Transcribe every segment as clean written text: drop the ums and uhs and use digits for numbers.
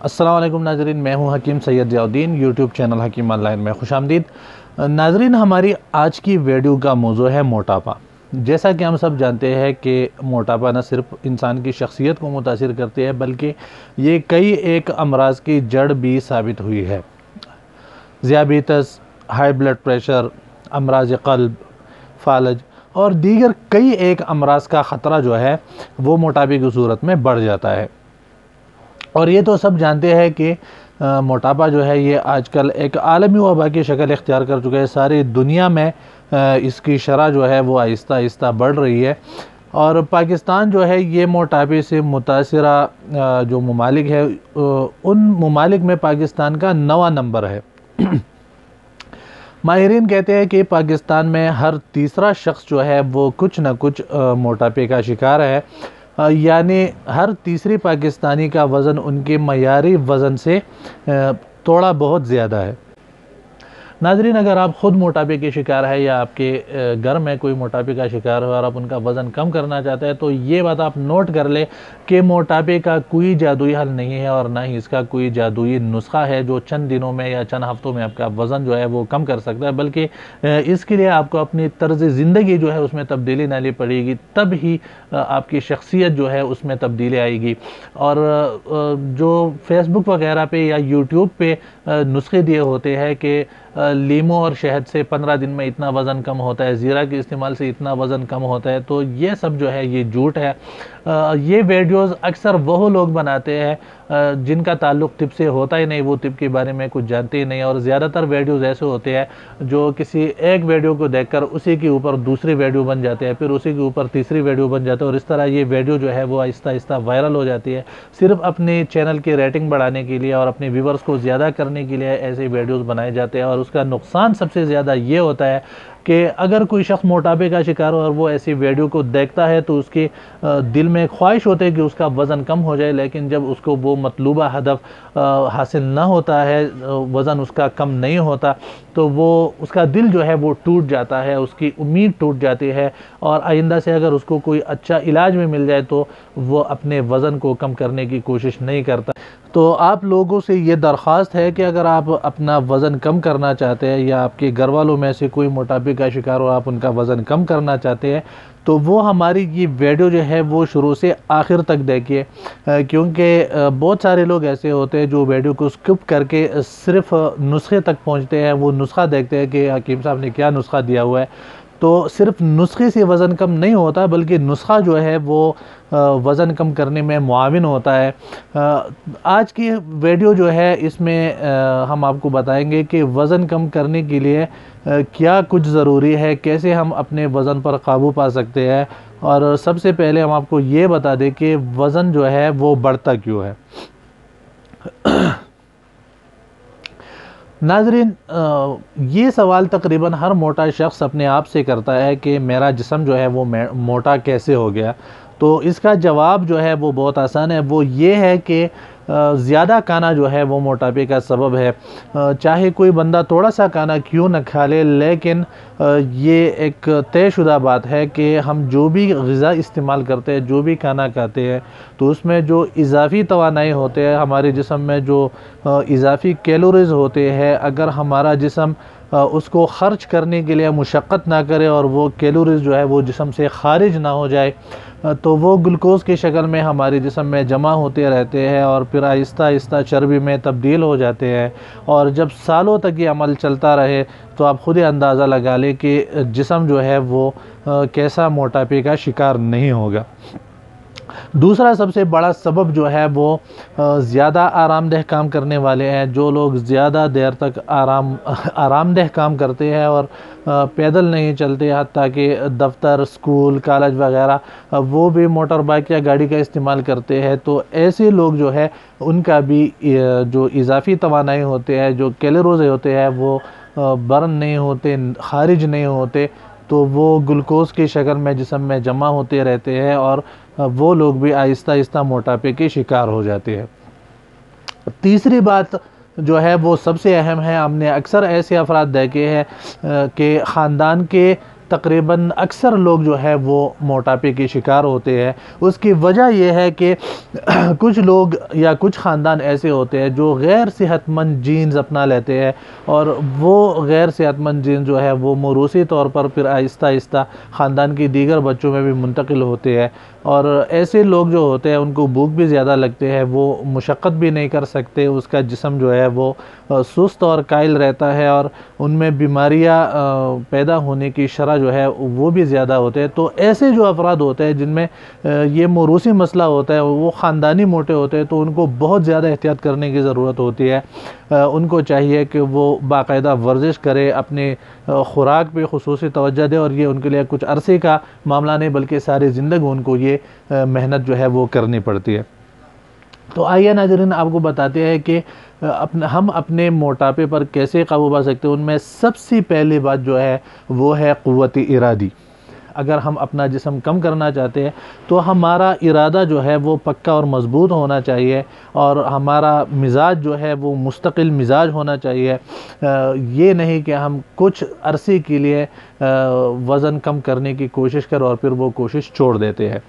अस्सलाम वालेकुम नाजरीन, मैं हूं हकीम सैयद ज़ियाउद्दीन। यूट्यूब चैनल हकीम ऑनलाइन में खुशामदीद। नाजरीन, हमारी आज की वीडियो का मौजू है मोटापा। जैसा कि हम सब जानते हैं कि मोटापा न सिर्फ इंसान की शख्सियत को मुतासिर करती है बल्कि ये कई एक अमराज की जड़ भी साबित हुई है। ज़ियाबितस, हाई ब्लड प्रेशर, अमराज क़ल्ब, फालज और दीगर कई एक अमराज का ख़तरा जो है वो मोटापे की सूरत में बढ़ जाता है। और ये तो सब जानते हैं कि मोटापा जो है ये आजकल एक आलमी वबा की शक्ल इख्तियार कर चुका है। सारी दुनिया में इसकी शरह जो है वो आहिस्ता आहिस्ता बढ़ रही है और पाकिस्तान जो है ये मोटापे से मुतासिरा जो ममालिक है उन ममालिक में पाकिस्तान का 9वां नंबर है। माहिरीन कहते हैं कि पाकिस्तान में हर तीसरा शख्स जो है वो कुछ न कुछ मोटापे का शिकार है, यानी हर तीसरी पाकिस्तानी का वज़न उनके मयारी वज़न से थोड़ा बहुत ज़्यादा है। नाज़रीन, अगर आप ख़ुद मोटापे के शिकार है या आपके घर में कोई मोटापे का शिकार हो और आप उनका वज़न कम करना चाहते हैं तो ये बात आप नोट कर ले कि मोटापे का कोई जादुई हल नहीं है और ना ही इसका कोई जादुई नुस्खा है जो चंद दिनों में या चंद हफ्तों में आपका वज़न जो है वो कम कर सकता है, बल्कि इसके लिए आपको अपनी तर्ज ज़िंदगी जो है उसमें तब्दीली लानी पड़ेगी, तब ही आपकी शख्सियत जो है उसमें तब्दीली आएगी। और जो फेसबुक वगैरह पे या यूट्यूब पे नुस्खे दिए होते हैं कि लीमू और शहद से 15 दिन में इतना वज़न कम होता है, ज़ीरा के इस्तेमाल से इतना वज़न कम होता है, तो ये सब जो है ये झूठ है। ये वीडियोस अक्सर वो लोग बनाते हैं जिनका ताल्लुक़ तिब से होता ही नहीं, वो तिब के बारे में कुछ जानते ही नहीं। और ज़्यादातर वीडियोस ऐसे होते हैं जो किसी एक वीडियो को देखकर उसी के ऊपर दूसरी वीडियो बन जाते हैं, फिर उसी के ऊपर तीसरी वीडियो बन जाती है और इस तरह ये वीडियो जो है वो आहिस्ता आहिस्ता वायरल हो जाती है। सिर्फ अपने चैनल की रेटिंग बढ़ाने के लिए और अपने व्यूवर्स को ज़्यादा करने के लिए ऐसे वीडियोज़ बनाए जाते हैं। और उसका नुकसान सबसे ज़्यादा ये होता है कि अगर कोई शख्स मोटापे का शिकार हो और वो ऐसी वीडियो को देखता है तो उसके दिल में ख्वाहिश होती है कि उसका वज़न कम हो जाए, लेकिन जब उसको वो मतलूबा हदफ हासिल ना होता है, वज़न उसका कम नहीं होता, तो वो उसका दिल जो है वो टूट जाता है, उसकी उम्मीद टूट जाती है और आइंदा से अगर उसको कोई अच्छा इलाज में मिल जाए तो वो अपने वज़न को कम करने की कोशिश नहीं करता। तो आप लोगों से ये दरख्वास्त है कि अगर आप अपना वज़न कम करना चाहते हैं या आपके घर वालों में से कोई मोटापे का शिकार हो, आप उनका वज़न कम करना चाहते हैं, तो वो हमारी ये वीडियो जो है वो शुरू से आखिर तक देखिए, क्योंकि बहुत सारे लोग ऐसे होते हैं जो वीडियो को स्किप करके सिर्फ नुस्खे तक पहुंचते हैं। वो नुस्खा देखते हैं कि हकीम साहब ने क्या नुस्खा दिया हुआ है, तो सिर्फ नुस्खे से वज़न कम नहीं होता बल्कि नुस्खा जो है वो वज़न कम करने में मुआविन होता है। आज की वीडियो जो है इसमें हम आपको बताएंगे कि वज़न कम करने के लिए क्या कुछ ज़रूरी है, कैसे हम अपने वज़न पर काबू पा सकते हैं। और सबसे पहले हम आपको ये बता दें कि वज़न जो है वो बढ़ता क्यों है। नाज़रीन, ये सवाल तकरीबन हर मोटा शख्स अपने आप से करता है कि मेरा जिस्म जो है वो मोटा कैसे हो गया। तो इसका जवाब जो है वो बहुत आसान है, वो ये है कि ज़्यादा खाना जो है वो मोटापे का सबब है। चाहे कोई बंदा थोड़ा सा खाना क्यों न खा ले, लेकिन ये एक तयशुदा बात है कि हम जो भी ग़िज़ा इस्तेमाल करते हैं, जो भी खाना खाते हैं, तो उसमें जो इजाफ़ी तवानाई होते हैं, हमारे जिस्म में जो इजाफ़ी कैलोरीज़ होते हैं, अगर हमारा जिस्म उसको ख़र्च करने के लिए मुशक्क़त ना करे और वो कैलोरीज़ जो है वो जिस्म से ख़ारिज ना हो जाए, तो वो ग्लूकोज़ की शक्ल में हमारे जिस्म में जमा होते रहते हैं और फिर आहिस्ता आहिस्ता चर्बी में तब्दील हो जाते हैं। और जब सालों तक ये अमल चलता रहे तो आप खुद ही अंदाज़ा लगा लें कि जिस्म जो है वो कैसा मोटापे का शिकार नहीं होगा। दूसरा सबसे बड़ा सबब जो है वो ज़्यादा आरामदेह काम करने वाले हैं। जो लोग ज़्यादा देर तक आरामदेह काम करते हैं और पैदल नहीं चलते, हत्ता कि दफ्तर, स्कूल, कॉलेज वगैरह वो भी मोटर बाइक या गाड़ी का इस्तेमाल करते हैं, तो ऐसे लोग जो है उनका भी जो इजाफ़ी तवानाई होते हैं, जो कैलोरीज़ होते हैं वो बर्न नहीं होते, खारिज नहीं होते, तो वो ग्लूकोज़ की शक्ल में जिस्म में जमा होते रहते हैं और वो लोग भी आहिस्ता आहिस्ता मोटापे के शिकार हो जाते हैं। तीसरी बात जो है वो सबसे अहम है, हमने अक्सर ऐसे अफराद देखे हैं कि ख़ानदान के तकरीबन अक्सर लोग जो है वो मोटापे के शिकार होते हैं। उसकी वजह यह है कि कुछ लोग या कुछ ख़ानदान ऐसे होते हैं जो गैर सेहतमंद जीन्स अपना लेते हैं, और वो गैर सेहतमंद जीन्स जो है वो मौरूसी तौर पर फिर आहिस्ता आहिस्ता ख़ानदान की दीगर बच्चों में भी मुंतकिल होते हैं। और ऐसे लोग जो होते हैं उनको भूख भी ज़्यादा लगते हैं, वो मुशक्क़त भी नहीं कर सकते, उसका जिस्म जो है वो सुस्त और कायल रहता है, और उनमें बीमारियां पैदा होने की शरह जो है वो भी ज़्यादा होते हैं। तो ऐसे जो अफराद होते हैं जिनमें ये मौरूसी मसला होता है, वो ख़ानदानी मोटे होते हैं, तो उनको बहुत ज़्यादा एहतियात करने की ज़रूरत होती है। उनको चाहिए कि वो बाकायदा वर्जिश करे, अपने ख़ुराक पे ख़ुसूसी तवज्जो दे, और ये उनके लिए कुछ अरसे का मामला नहीं बल्कि सारी ज़िंदगी उनको ये मेहनत जो है वो करनी पड़ती है। तो आइए नाज़रीन, आपको बताते हैं कि हम अपने मोटापे पर कैसे काबू पा सकते हैं। उनमें सबसे पहली बात जो है वो है क़ुव्वत इरादी। अगर हम अपना जिस्म कम करना चाहते हैं तो हमारा इरादा जो है वो पक्का और मज़बूत होना चाहिए, और हमारा मिजाज जो है वो मुस्तकिल मिजाज होना चाहिए। ये नहीं कि हम कुछ अरसे के लिए वज़न कम करने की कोशिश करें और फिर वो कोशिश छोड़ देते हैं।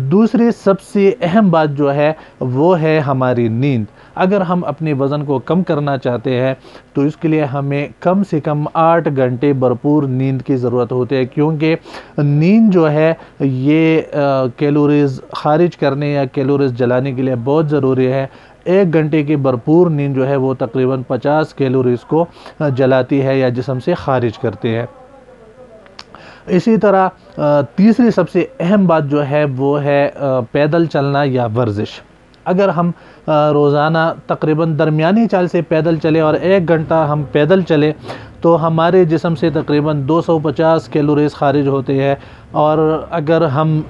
दूसरी सबसे अहम बात जो है वो है हमारी नींद। अगर हम अपने वज़न को कम करना चाहते हैं तो इसके लिए हमें कम से कम 8 घंटे भरपूर नींद की ज़रूरत होती है, क्योंकि नींद जो है ये कैलोरीज़ खारिज करने या कैलोरीज़ जलाने के लिए बहुत ज़रूरी है। 1 घंटे की भरपूर नींद जो है वो तकरीबन 50 कैलोरीज़ को जलाती है या जिस्म से खारिज करती है। इसी तरह तीसरी सबसे अहम बात जो है वो है पैदल चलना या वर्जिश। अगर हम रोज़ाना तकरीबन दरमियानी चाल से पैदल चले और 1 घंटा हम पैदल चले तो हमारे जिस्म से तकरीबन 250 कैलोरीज़ खारिज होते हैं। और अगर हम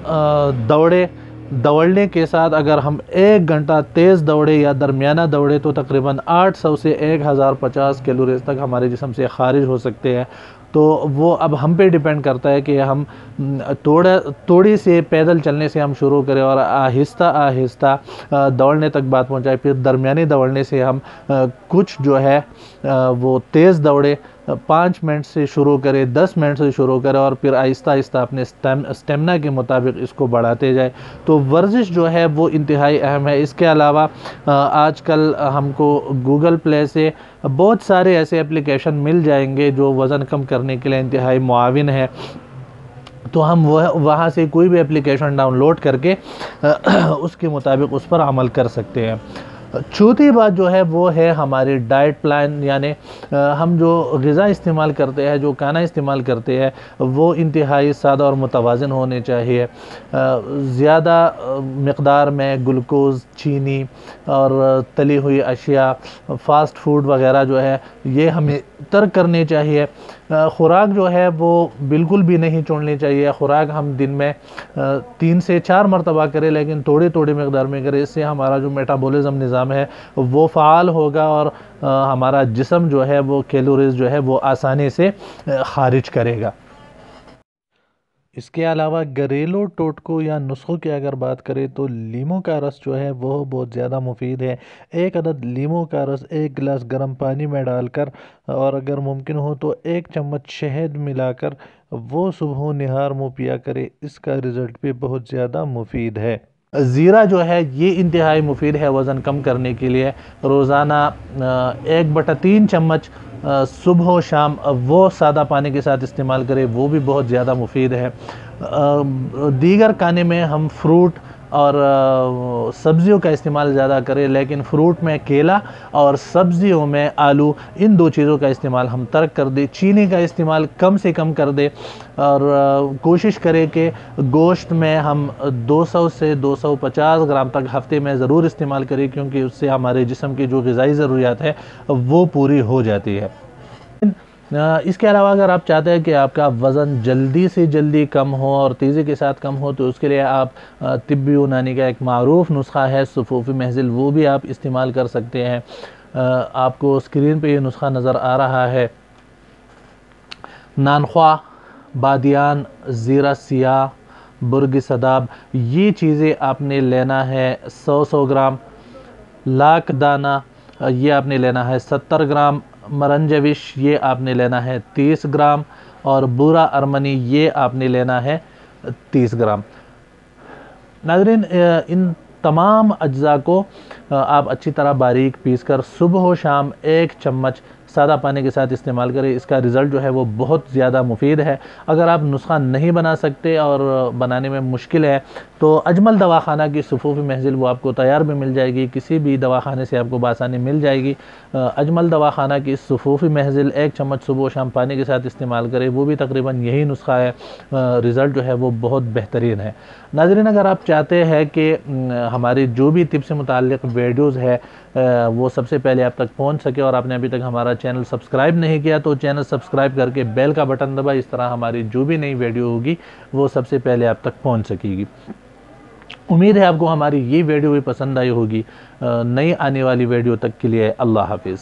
दौड़ने के साथ अगर हम 1 घंटा तेज़ दौड़े या दरमियाना दौड़े तो तकरीबन 800 से 1050 कैलोरीज़ तक हमारे जिस्म से खारिज हो सकते हैं। तो वो अब हम पे डिपेंड करता है कि हम थोड़ी से पैदल चलने से हम शुरू करें और आहिस्ता आहिस्ता दौड़ने तक बात पहुंचाए। फिर दरमियानी दौड़ने से हम कुछ जो है वो तेज़ दौड़े, 5 मिनट से शुरू करें, 10 मिनट से शुरू करें, और फिर आहिस्ता आहिस्ता अपने स्टेमिना के मुताबिक इसको बढ़ाते जाए। तो वर्जिश जो है वो इंतहाई अहम है। इसके अलावा आजकल हमको गूगल प्ले से बहुत सारे ऐसे एप्लीकेशन मिल जाएंगे जो वज़न कम करने के लिए इंतहाई मुआविन है। तो हम वहाँ से कोई भी एप्लीकेशन डाउनलोड करके उसके मुताबिक उस पर अमल कर सकते हैं। चौथी बात जो है वो है हमारी डाइट प्लान, यानी हम जो ग़िज़ा इस्तेमाल करते हैं, जो खाना इस्तेमाल करते हैं, वो इंतहाई सादा और मुतवाज़िन होने चाहिए। ज़्यादा मकदार में ग्लूकोज़, चीनी और तली हुई अशिया, फ़ास्ट फूड वगैरह जो है ये हमें तर्क करनी चाहिए। ख़ुराक जो है वो बिल्कुल भी नहीं छोड़नी चाहिए। ख़ुराक हम दिन में 3 से 4 मरतबा करें, लेकिन थोड़ी थोड़ी मकदार में करें। इससे हमारा जो मेटाबॉलिज़्म निज़ाम है वो फ़ाल होगा और हमारा जिस्म जो है वो कैलोरीज़ जो है वो आसानी से खारिज करेगा। इसके अलावा घरेलू टोटकों या नुस्ख़ों की अगर बात करें तो लीमू का रस जो है वो बहुत ज़्यादा मुफीद है। 1 अदद लीमू का रस 1 गिलास गर्म पानी में डालकर और अगर मुमकिन हो तो 1 चम्मच शहद मिलाकर वो सुबह निहार मुँह पिया करे। इसका रिज़ल्ट भी बहुत ज़्यादा मुफीद है। ज़ीरा जो है ये इंतहाई मुफीद है वज़न कम करने के लिए। रोज़ाना 1/3 चम्मच सुबह और शाम वो सादा पानी के साथ इस्तेमाल करें, वो भी बहुत ज़्यादा मुफीद है। दीगर खाने में हम फ्रूट और सब्ज़ियों का इस्तेमाल ज़्यादा करें, लेकिन फ्रूट में केला और सब्ज़ियों में आलू, इन 2 चीज़ों का इस्तेमाल हम तर्क कर दें। चीनी का इस्तेमाल कम से कम कर दें और कोशिश करें कि गोश्त में हम 200 से 250 ग्राम तक हफ्ते में ज़रूर इस्तेमाल करें, क्योंकि उससे हमारे जिस्म की जो ग़िज़ाई ज़रूरियात है वो पूरी हो जाती है। इसके अलावा अगर आप चाहते हैं कि आपका वज़न जल्दी से जल्दी कम हो और तेज़ी के साथ कम हो तो उसके लिए आप तिब्बी यूनानी का एक मारूफ़ नुस्ख़ा है सुफ़ूफ़ी महज़िल, वो भी आप इस्तेमाल कर सकते हैं। आपको स्क्रीन पे ये नुस्ख़ा नज़र आ रहा है। नानख्वा, बादियान, ज़ीरा सियाह, बुर्ग सदाब, ये चीज़ें आपने लेना है 100 ग्राम। लाख दाना ये आपने लेना है 70 ग्राम। मरंजविश ये आपने लेना है 30 ग्राम। और बूरा अर्मनी ये आपने लेना है 30 ग्राम। नाज़रीन, इन तमाम अज्जा को आप अच्छी तरह बारीक पीस कर सुबह व शाम 1 चम्मच सादा पानी के साथ इस्तेमाल करें। इसका रिज़ल्ट जो है वो बहुत ज़्यादा मुफीद है। अगर आप नुस्खा नहीं बना सकते और बनाने में मुश्किल है तो अजमल दवाखाना की सफूफ़ी महज़िल वो आपको तैयार भी मिल जाएगी, किसी भी दवाखाने से आपको बासानी मिल जाएगी। अजमल दवाखाना की सफूफ़ी महज़िल 1 चम्मच सुबह शाम पानी के साथ इस्तेमाल करें, वो भी तकरीबन यही नुस्खा है। रिज़ल्ट जो है वो बहुत बेहतरीन है। नाज़रीन, अगर आप चाहते हैं कि हमारी जो भी टिप्स से मुताल्लिक़ वीडियोज़ है वो सबसे पहले आप तक पहुंच सके और आपने अभी तक हमारा चैनल सब्सक्राइब नहीं किया तो चैनल सब्सक्राइब करके बेल का बटन दबाएं। इस तरह हमारी जो भी नई वीडियो होगी वो सबसे पहले आप तक पहुंच सकेगी। उम्मीद है आपको हमारी ये वीडियो भी पसंद आई होगी। नई आने वाली वीडियो तक के लिए अल्लाह हाफिज़।